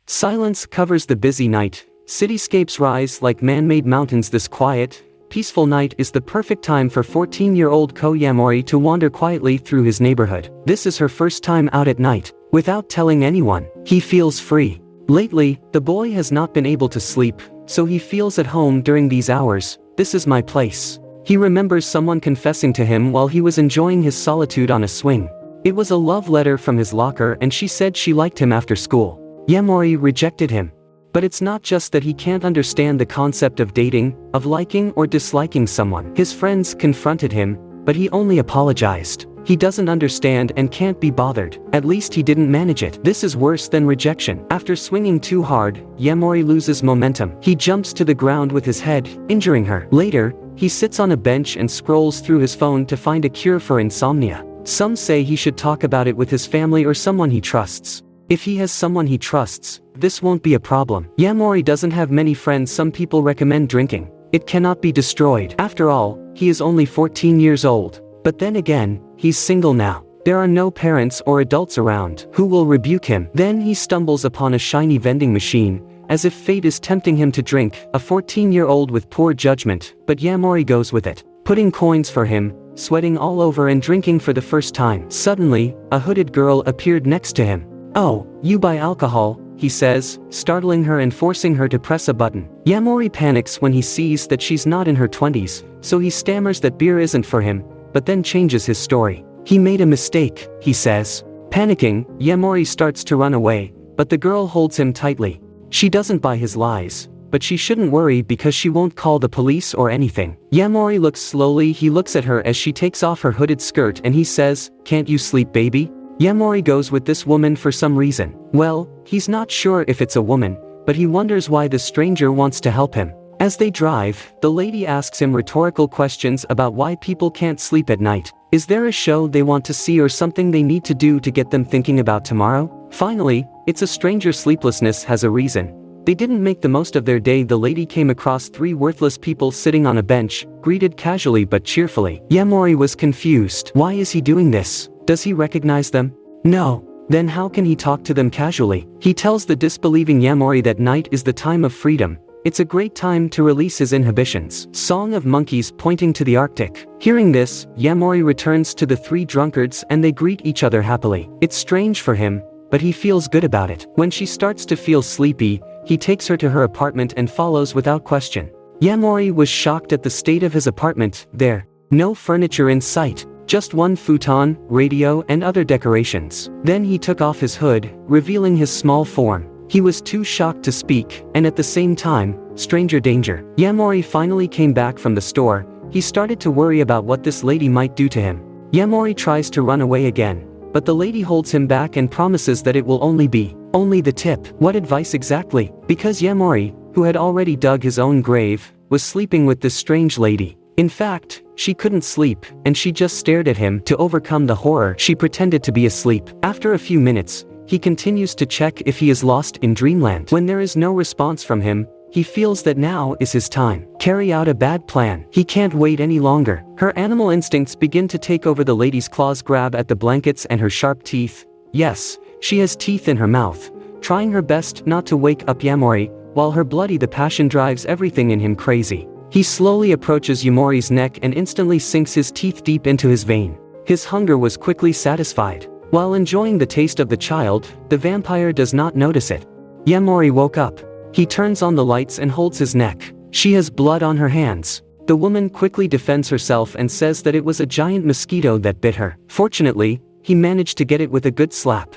Silence covers the busy night. Cityscapes rise like man-made mountains. This quiet, peaceful night is the perfect time for 14-year-old Ko Yamori to wander quietly through his neighborhood. This is her first time out at night. Without telling anyone, he feels free. Lately, the boy has not been able to sleep, so he feels at home during these hours. This is my place. He remembers someone confessing to him while he was enjoying his solitude on a swing. It was a love letter from his locker, and she said she liked him after school. Yamori rejected him. But it's not just that he can't understand the concept of dating, of liking or disliking someone. His friends confronted him, but he only apologized. He doesn't understand and can't be bothered. At least he didn't manage it. This is worse than rejection. After swinging too hard, Yamori loses momentum. He jumps to the ground with his head, injuring her. Later, he sits on a bench and scrolls through his phone to find a cure for insomnia. Some say he should talk about it with his family or someone he trusts. If he has someone he trusts, this won't be a problem. Yamori doesn't have many friends. Some people recommend drinking. It cannot be destroyed. After all, he is only 14 years old. But then again, he's single now. There are no parents or adults around who will rebuke him. Then he stumbles upon a shiny vending machine, as if fate is tempting him to drink. A 14-year-old with poor judgment, but Yamori goes with it, putting coins for him, sweating all over and drinking for the first time. Suddenly, a hooded girl appeared next to him. "Oh, you buy alcohol," he says, startling her and forcing her to press a button. Yamori panics when he sees that she's not in her 20s, so he stammers that beer isn't for him, but then changes his story. He made a mistake, he says. Panicking, Yamori starts to run away, but the girl holds him tightly. She doesn't buy his lies, but she shouldn't worry because she won't call the police or anything. Yamori looks slowly. He looks at her as she takes off her hooded skirt and he says, "Can't you sleep, baby?" Yamori goes with this woman for some reason. Well, he's not sure if it's a woman, but he wonders why the stranger wants to help him. As they drive, the lady asks him rhetorical questions about why people can't sleep at night. Is there a show they want to see or something they need to do to get them thinking about tomorrow? Finally, it's a stranger. Sleeplessness has a reason. They didn't make the most of their day. The lady came across 3 worthless people sitting on a bench, greeted casually but cheerfully. Yamori was confused. Why is he doing this? Does he recognize them? No. Then how can he talk to them casually? He tells the disbelieving Yamori that night is the time of freedom. It's a great time to release his inhibitions. Song of Monkeys pointing to the Arctic. Hearing this, Yamori returns to the 3 drunkards and they greet each other happily. It's strange for him, but he feels good about it. When she starts to feel sleepy, he takes her to her apartment and follows without question. Yamori was shocked at the state of his apartment. There, no furniture in sight. Just one futon, radio, and other decorations. Then he took off his hood, revealing his small form. He was too shocked to speak, and at the same time, stranger danger. Yamori finally came back from the store. He started to worry about what this lady might do to him. Yamori tries to run away again, but the lady holds him back and promises that it will only be the tip. What advice exactly? Because Yamori, who had already dug his own grave, was sleeping with this strange lady. In fact, she couldn't sleep, and she just stared at him. To overcome the horror, she pretended to be asleep. After a few minutes, he continues to check if he is lost in dreamland. When there is no response from him, he feels that now is his time. Carry out a bad plan. He can't wait any longer. Her animal instincts begin to take over. The lady's claws grab at the blankets and her sharp teeth. Yes, she has teeth in her mouth. Trying her best not to wake up Yamori, while her bloody the passion drives everything in him crazy. He slowly approaches Yamori's neck and instantly sinks his teeth deep into his vein. His hunger was quickly satisfied. While enjoying the taste of the child, the vampire does not notice it. Yamori woke up. He turns on the lights and holds his neck. She has blood on her hands. The woman quickly defends herself and says that it was a giant mosquito that bit her. Fortunately, he managed to get it with a good slap.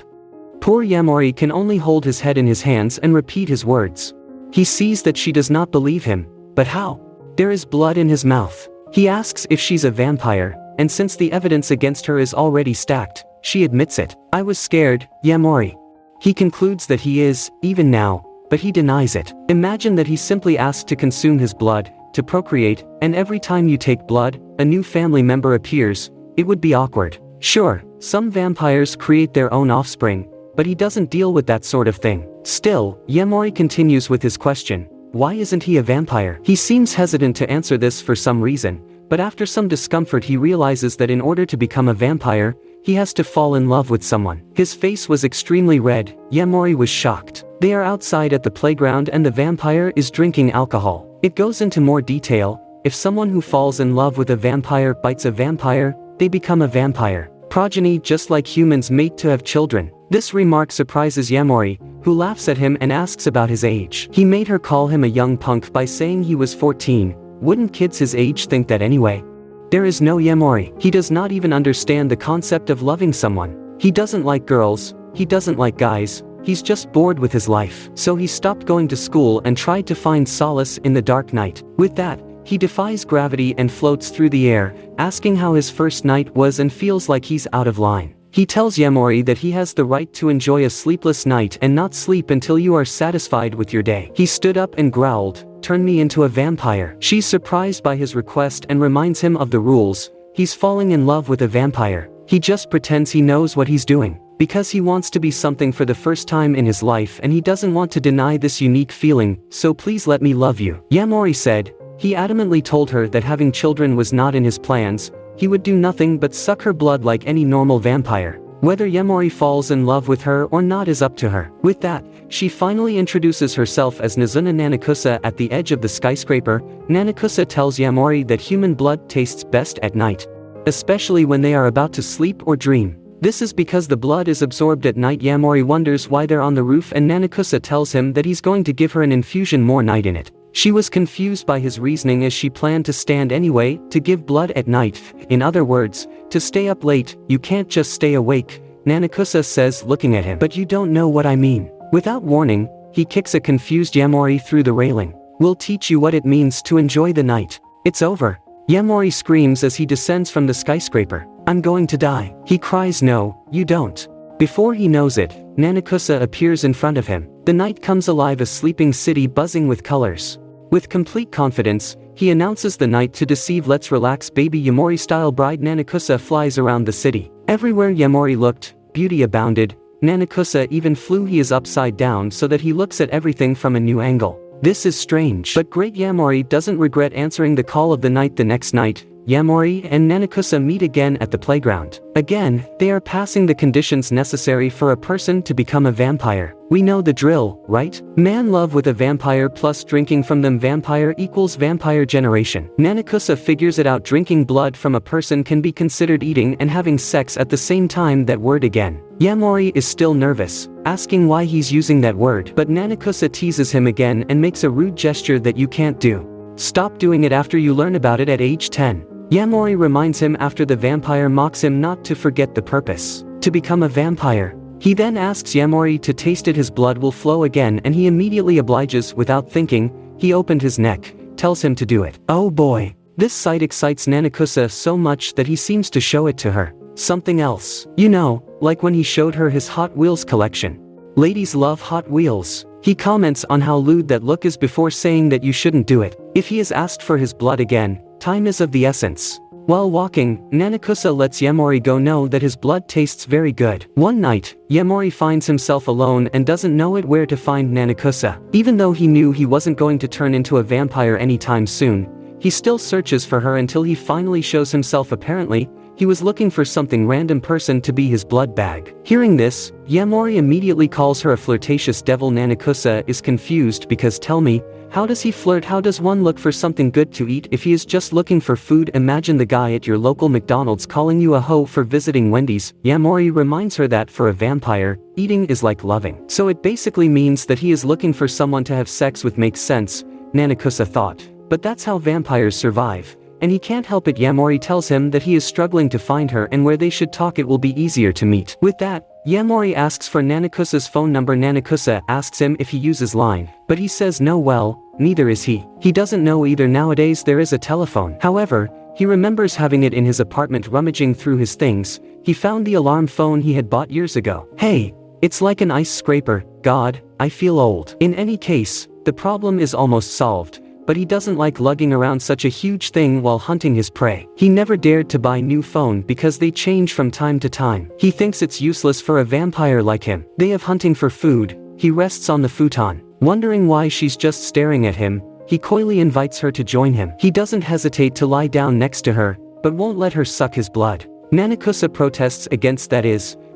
Poor Yamori can only hold his head in his hands and repeat his words. He sees that she does not believe him. But how? There is blood in his mouth. He asks if she's a vampire, and since the evidence against her is already stacked, she admits it. "I was scared, Yamori." He concludes that he is, even now, but he denies it. Imagine that he simply asked to consume his blood, to procreate, and every time you take blood, a new family member appears. It would be awkward. Sure, some vampires create their own offspring, but he doesn't deal with that sort of thing. Still, Yamori continues with his question. Why isn't he a vampire? He seems hesitant to answer this for some reason, but after some discomfort he realizes that in order to become a vampire, he has to fall in love with someone. His face was extremely red. Yamori was shocked. They are outside at the playground and the vampire is drinking alcohol. It goes into more detail. If someone who falls in love with a vampire bites a vampire, they become a vampire progeny just like humans mate to have children. This remark surprises Yamori, who laughs at him and asks about his age. He made her call him a young punk by saying he was 14. Wouldn't kids his age think that anyway? There is no Yamori. He does not even understand the concept of loving someone. He doesn't like girls, he doesn't like guys, he's just bored with his life. So he stopped going to school and tried to find solace in the dark night. With that, he defies gravity and floats through the air, asking how his first night was and feels like he's out of line. He tells Yamori that he has the right to enjoy a sleepless night and not sleep until you are satisfied with your day. He stood up and growled, "Turn me into a vampire." She's surprised by his request and reminds him of the rules. He's falling in love with a vampire. He just pretends he knows what he's doing, because he wants to be something for the first time in his life and he doesn't want to deny this unique feeling, so please let me love you. Yamori said. He adamantly told her that having children was not in his plans. He would do nothing but suck her blood like any normal vampire. Whether Yamori falls in love with her or not is up to her. With that, she finally introduces herself as Nazuna Nanakusa at the edge of the skyscraper. Nanakusa tells Yamori that human blood tastes best at night, especially when they are about to sleep or dream. This is because the blood is absorbed at night. Yamori wonders why they're on the roof and Nanakusa tells him that he's going to give her an infusion more night in it. She was confused by his reasoning as she planned to stand anyway, to give blood at night. In other words, to stay up late. You can't just stay awake, Nanakusa says, looking at him. But you don't know what I mean. Without warning, he kicks a confused Yamori through the railing. We'll teach you what it means to enjoy the night. It's over. Yamori screams as he descends from the skyscraper. I'm going to die. He cries, no, you don't. Before he knows it, Nanakusa appears in front of him. The night comes alive, a sleeping city buzzing with colors. With complete confidence, he announces the night to deceive. Let's relax, baby. Yamori-style bride Nanakusa flies around the city. Everywhere Yamori looked, beauty abounded. Nanakusa even flew. He is upside down so that he looks at everything from a new angle. This is strange. But great Yamori doesn't regret answering the call of the night. The next night, Yamori and Nanakusa meet again at the playground. Again, they are passing the conditions necessary for a person to become a vampire. We know the drill, right? Man love with a vampire plus drinking from them. Vampire equals vampire generation. Nanakusa figures it out. Drinking blood from a person can be considered eating and having sex at the same time. That word again. Yamori is still nervous, asking why he's using that word. But Nanakusa teases him again and makes a rude gesture that you can't do. Stop doing it after you learn about it at age 10. Yamori reminds him after the vampire mocks him not to forget the purpose, to become a vampire. He then asks Yamori to taste it. His blood will flow again and he immediately obliges without thinking. He opened his neck, tells him to do it. Oh boy. This sight excites Nanakusa so much that he seems to show it to her. Something else. You know, like when he showed her his Hot Wheels collection. Ladies love Hot Wheels. He comments on how lewd that look is before saying that you shouldn't do it. If he is asked for his blood again, time is of the essence. While walking, Nanakusa lets Yamori know that his blood tastes very good. One night, Yamori finds himself alone and doesn't know where to find Nanakusa. Even though he knew he wasn't going to turn into a vampire anytime soon, he still searches for her until he finally shows himself. Apparently, he was looking for something random person to be his blood bag. Hearing this, Yamori immediately calls her a flirtatious devil. Nanakusa is confused because tell me, how does he flirt? How does one look for something good to eat if he is just looking for food? Imagine the guy at your local McDonald's calling you a hoe for visiting Wendy's. Yamori reminds her that for a vampire, eating is like loving. So it basically means that he is looking for someone to have sex with. Makes sense, Nanakusa thought. But that's how vampires survive. And he can't help it. Yamori tells him that he is struggling to find her and where they should talk it will be easier to meet. With that, Yamori asks for Nanakusa's phone number. Nanakusa asks him if he uses Line, but he says no. Well, neither is he. He doesn't know either. Nowadays there is a telephone. However, he remembers having it in his apartment. Rummaging through his things, he found the alarm phone he had bought years ago. Hey, it's like an ice scraper. God, I feel old. In any case, the problem is almost solved. But he doesn't like lugging around such a huge thing while hunting his prey. He never dared to buy new phone because they change from time to time. He thinks it's useless for a vampire like him. Day of hunting for food, he rests on the futon. Wondering why she's just staring at him, he coyly invites her to join him. He doesn't hesitate to lie down next to her, but won't let her suck his blood. Nanakusa protests against that,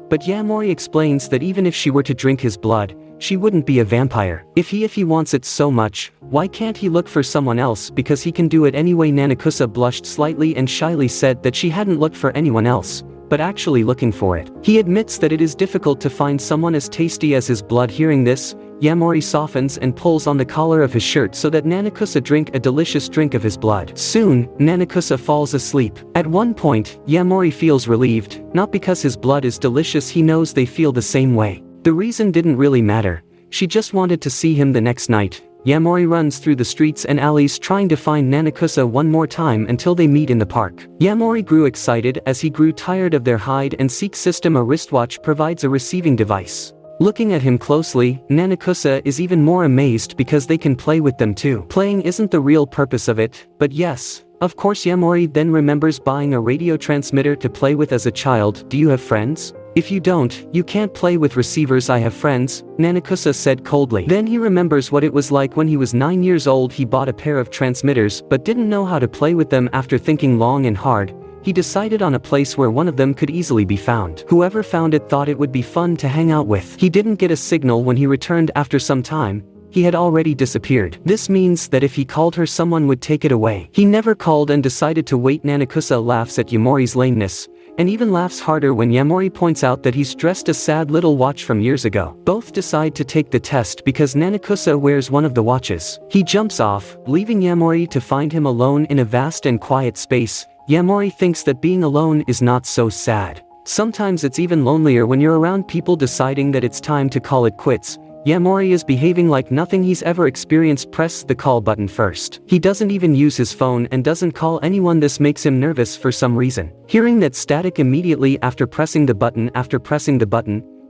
but Yamori explains that even if she were to drink his blood, she wouldn't be a vampire. If he wants it so much, why can't he look for someone else because he can do it anyway? Nanakusa blushed slightly and shyly said that she hadn't looked for anyone else, but actually looking for it. He admits that it is difficult to find someone as tasty as his blood. Hearing this, Yamori softens and pulls on the collar of his shirt so that Nanakusa drink a delicious drink of his blood. Soon, Nanakusa falls asleep. At one point, Yamori feels relieved, not because his blood is delicious, he knows they feel the same way. The reason didn't really matter. She just wanted to see him the next night. Yamori runs through the streets and alleys trying to find Nanakusa one more time until they meet in the park. Yamori grew excited as he grew tired of their hide-and-seek system. A wristwatch provides a receiving device. Looking at him closely, Nanakusa is even more amazed because they can play with them too. Playing isn't the real purpose of it, but yes, of course. Yamori then remembers buying a radio transmitter to play with as a child. Do you have friends? If you don't, you can't play with receivers. I have friends, Nanakusa said coldly. Then he remembers what it was like when he was 9 years old. He bought a pair of transmitters but didn't know how to play with them. After thinking long and hard, he decided on a place where one of them could easily be found. Whoever found it thought it would be fun to hang out with. He didn't get a signal when he returned. After some time, he had already disappeared. This means that if he called her, someone would take it away. He never called and decided to wait. Nanakusa laughs at Yamori's lameness, and even laughs harder when Yamori points out that he's dressed a sad little watch from years ago. Both decide to take the test because Nanakusa wears one of the watches. He jumps off, leaving Yamori to find him alone in a vast and quiet space. Yamori thinks that being alone is not so sad. Sometimes it's even lonelier when you're around people. Deciding that it's time to call it quits, Yamori is behaving like nothing he's ever experienced. Press the call button first. He doesn't even use his phone and doesn't call anyone. This makes him nervous for some reason. Hearing that static immediately after pressing the button,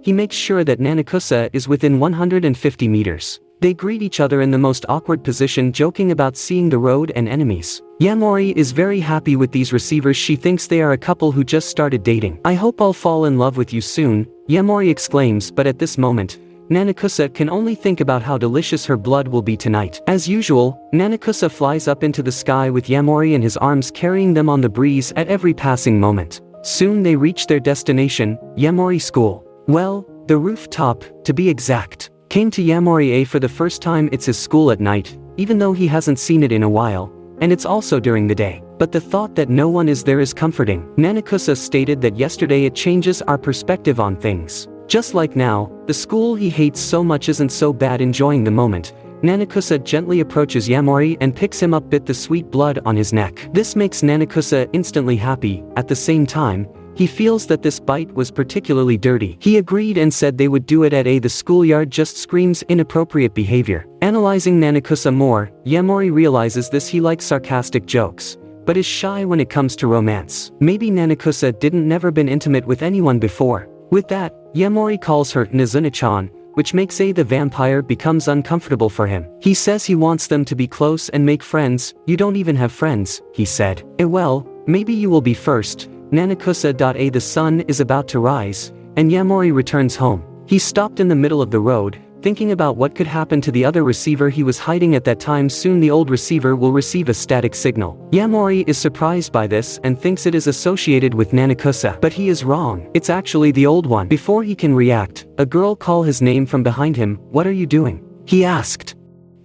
he makes sure that Nanakusa is within 150 meters. They greet each other in the most awkward position, joking about seeing the road and enemies. Yamori is very happy with these receivers. She thinks they are a couple who just started dating. I hope I'll fall in love with you soon, Yamori exclaims, but at this moment, Nanakusa can only think about how delicious her blood will be tonight. As usual, Nanakusa flies up into the sky with Yamori in his arms, carrying them on the breeze at every passing moment. Soon they reach their destination, Yamori School. Well, the rooftop, to be exact. Came to Yamori for the first time. It's his school at night, even though he hasn't seen it in a while, and it's also during the day. But the thought that no one is there is comforting. Nanakusa stated that yesterday it changes our perspective on things. Just like now, the school he hates so much isn't so bad. Enjoying the moment, Nanakusa gently approaches Yamori and picks him up, bit the sweet blood on his neck. This makes Nanakusa instantly happy. At the same time, he feels that this bite was particularly dirty. He agreed and said they would do it at the schoolyard. Just screams inappropriate behavior. Analyzing Nanakusa more, Yamori realizes this. He likes sarcastic jokes, but is shy when it comes to romance. Maybe Nanakusa didn't never been intimate with anyone before. With that, Yamori calls her Nazuna-chan, which makes the vampire becomes uncomfortable for him. He says he wants them to be close and make friends. You don't even have friends, he said. Well, maybe you will be first. Nanakusa. The sun is about to rise, and Yamori returns home. He stopped in the middle of the road, thinking about what could happen to the other receiver he was hiding at that time. Soon the old receiver will receive a static signal. Yamori is surprised by this and thinks it is associated with Nanakusa. But he is wrong. It's actually the old one. Before he can react, a girl calls his name from behind him. What are you doing? He asked.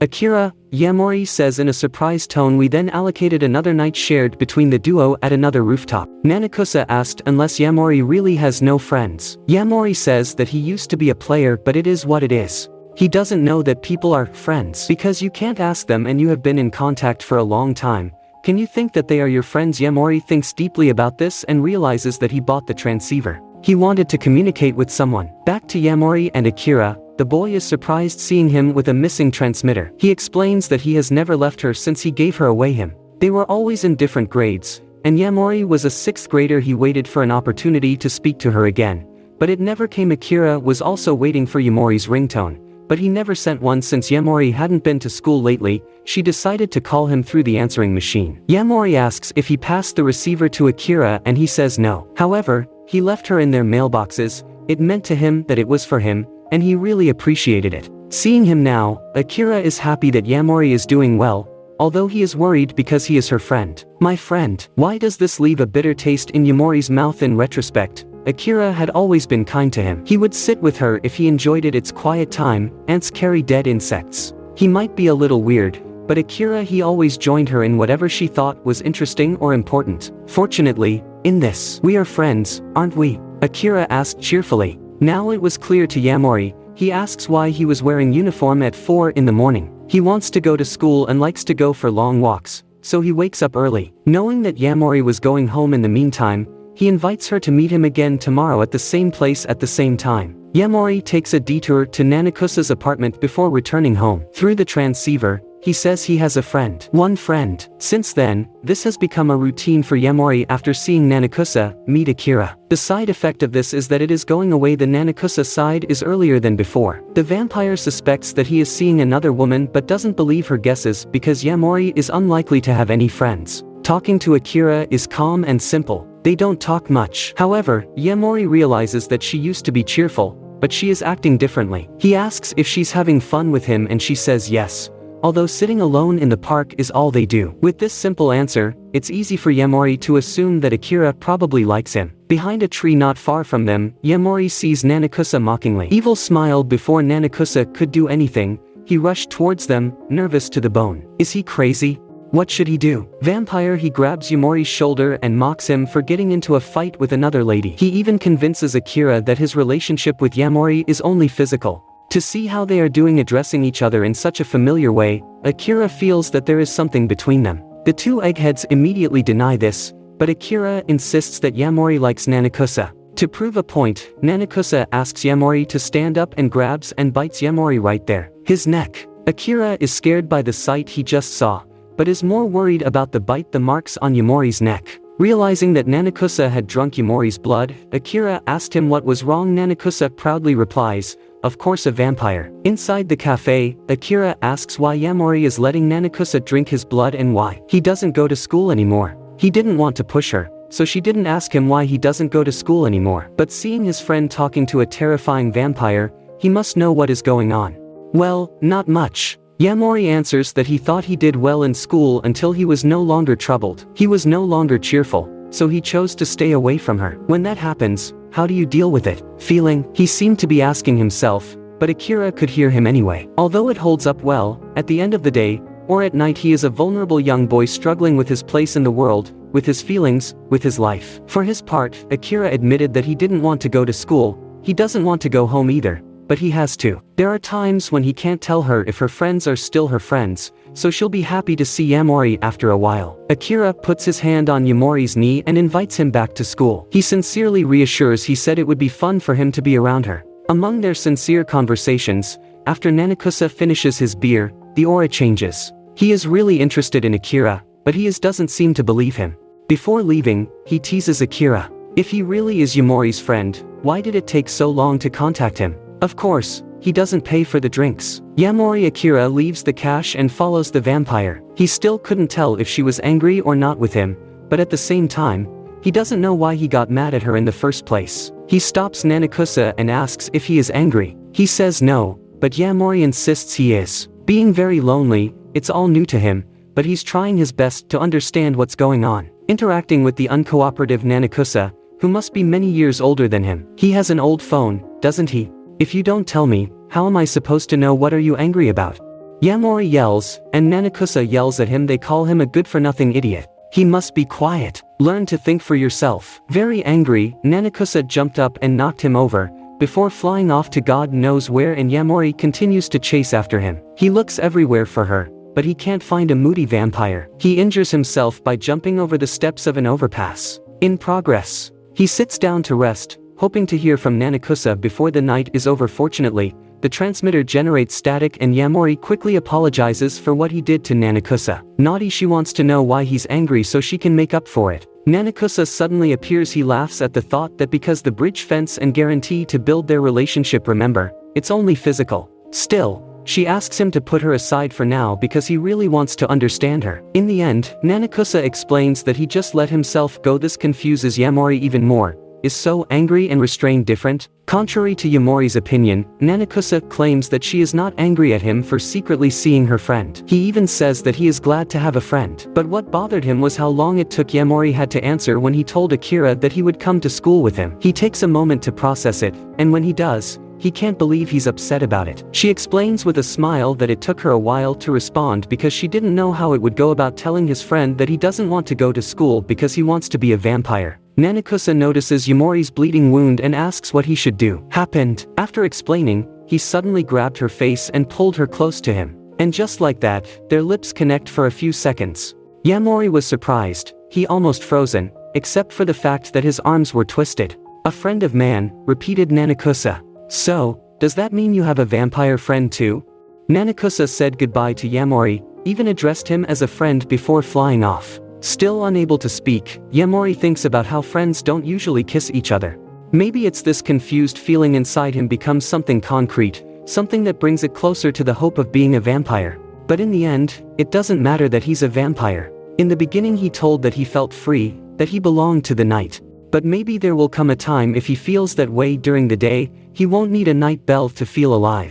Akira, Yamori says in a surprised tone. We then allocated another night shared between the duo at another rooftop. Nanakusa asked unless Yamori really has no friends. Yamori says that he used to be a player, but it is what it is. He doesn't know that people are friends because you can't ask them and you have been in contact for a long time. Can you think that they are your friends? Yamori thinks deeply about this and realizes that he bought the transceiver. He wanted to communicate with someone. Back to Yamori and Akira. The boy is surprised seeing him with a missing transmitter. He explains that he has never left her since he gave her away him. They were always in different grades, and Yamori was a 6th grader. He waited for an opportunity to speak to her again, but it never came. Akira was also waiting for Yamori's ringtone, but he never sent one. Since Yamori hadn't been to school lately, she decided to call him through the answering machine. Yamori asks if he passed the receiver to Akira and he says no. However, he left her in their mailboxes. It meant to him that it was for him, and he really appreciated it. Seeing him now, Akira is happy that Yamori is doing well, although he is worried because he is her friend. My friend. Why does this leave a bitter taste in Yamori's mouth? In retrospect, Akira had always been kind to him. He would sit with her if he enjoyed it. It's quiet time, ants carry dead insects. He might be a little weird, but Akira he always joined her in whatever she thought was interesting or important. Fortunately, in this, we are friends, aren't we? Akira asked cheerfully. Now it was clear to Yamori. He asks why he was wearing uniform at 4 in the morning. He wants to go to school and likes to go for long walks, so he wakes up early. Knowing that Yamori was going home in the meantime, he invites her to meet him again tomorrow at the same place at the same time. Yamori takes a detour to Nanakusa's apartment before returning home. Through the transceiver, he says he has a friend. One friend. Since then, this has become a routine for Yamori after seeing Nanakusa meet Akira. The side effect of this is that it is going away. The Nanakusa side is earlier than before. The vampire suspects that he is seeing another woman but doesn't believe her guesses because Yamori is unlikely to have any friends. Talking to Akira is calm and simple. They don't talk much. However, Yamori realizes that she used to be cheerful, but she is acting differently. He asks if she's having fun with him and she says yes, although sitting alone in the park is all they do. With this simple answer, it's easy for Yamori to assume that Akira probably likes him. Behind a tree not far from them, Yamori sees Nanakusa mockingly. Evil smiled before Nanakusa could do anything. He rushed towards them, nervous to the bone. Is he crazy? What should he do? Vampire he grabs Yamori's shoulder and mocks him for getting into a fight with another lady. He even convinces Akira that his relationship with Yamori is only physical. To see how they are doing addressing each other in such a familiar way, Akira feels that there is something between them. The two eggheads immediately deny this, but Akira insists that Yamori likes Nanakusa. To prove a point, Nanakusa asks Yamori to stand up and grabs and bites Yamori right there. His neck. Akira is scared by the sight he just saw, but is more worried about the marks on Yamori's neck. Realizing that Nanakusa had drunk Yamori's blood, Akira asked him what was wrong. Nanakusa proudly replies, "Of course, a vampire." Inside the cafe, Akira asks why Yamori is letting Nanakusa drink his blood and why he doesn't go to school anymore. He didn't want to push her, so she didn't ask him why he doesn't go to school anymore. But seeing his friend talking to a terrifying vampire, he must know what is going on. Well, not much. Yamori answers that he thought he did well in school until he was no longer troubled. He was no longer cheerful, so he chose to stay away from her. When that happens, how do you deal with it? Feeling, he seemed to be asking himself, but Akira could hear him anyway. Although it holds up well, at the end of the day, or at night, he is a vulnerable young boy struggling with his place in the world, with his feelings, with his life. For his part, Akira admitted that he didn't want to go to school. He doesn't want to go home either, but he has to. There are times when he can't tell her if her friends are still her friends, so she'll be happy to see Yamori after a while. Akira puts his hand on Yamori's knee and invites him back to school. He sincerely reassures he said it would be fun for him to be around her. Among their sincere conversations, after Nanakusa finishes his beer, the aura changes. He is really interested in Akira, but he doesn't seem to believe him. Before leaving, he teases Akira. If he really is Yamori's friend, why did it take so long to contact him? Of course, he doesn't pay for the drinks. Yamori Akira leaves the cash and follows the vampire. He still couldn't tell if she was angry or not with him, but at the same time, he doesn't know why he got mad at her in the first place. He stops Nanakusa and asks if he is angry. He says no, but Yamori insists he is. Being very lonely, it's all new to him, but he's trying his best to understand what's going on. Interacting with the uncooperative Nanakusa, who must be many years older than him. He has an old phone, doesn't he? If you don't tell me, how am I supposed to know what are you angry about? Yamori yells, and Nanakusa yells at him. They call him a good-for-nothing idiot. He must be quiet. Learn to think for yourself. Very angry, Nanakusa jumped up and knocked him over, before flying off to God knows where, and Yamori continues to chase after him. He looks everywhere for her, but he can't find a moody vampire. He injures himself by jumping over the steps of an overpass. In progress, he sits down to rest, hoping to hear from Nanakusa before the night is over. Fortunately, the transmitter generates static and Yamori quickly apologizes for what he did to Nanakusa. Naughty, she wants to know why he's angry so she can make up for it. Nanakusa suddenly appears. He laughs at the thought that because the bridge fence and guarantee to build their relationship, remember, it's only physical. Still, she asks him to put her aside for now because he really wants to understand her. In the end, Nanakusa explains that he just let himself go. This confuses Yamori even more. is so angry and restrained different? Contrary to Yamori's opinion, Nanakusa claims that she is not angry at him for secretly seeing her friend. He even says that he is glad to have a friend. But what bothered him was how long it took Yamori had to answer when he told Akira that he would come to school with him. He takes a moment to process it, and when he does, he can't believe he's upset about it. She explains with a smile that it took her a while to respond because she didn't know how it would go about telling his friend that he doesn't want to go to school because he wants to be a vampire. Nanakusa notices Yamori's bleeding wound and asks what he should do. Happened. After explaining, he suddenly grabbed her face and pulled her close to him. And just like that, their lips connect for a few seconds. Yamori was surprised, he almost frozen, except for the fact that his arms were twisted. A friend of man, repeated Nanakusa. So, does that mean you have a vampire friend too? Nanakusa said goodbye to Yamori, even addressed him as a friend before flying off. Still unable to speak, Yamori thinks about how friends don't usually kiss each other. Maybe it's this confused feeling inside him becomes something concrete, something that brings it closer to the hope of being a vampire. But in the end, it doesn't matter that he's a vampire. In the beginning he told that he felt free, that he belonged to the night. But maybe there will come a time if he feels that way during the day, he won't need a night bell to feel alive.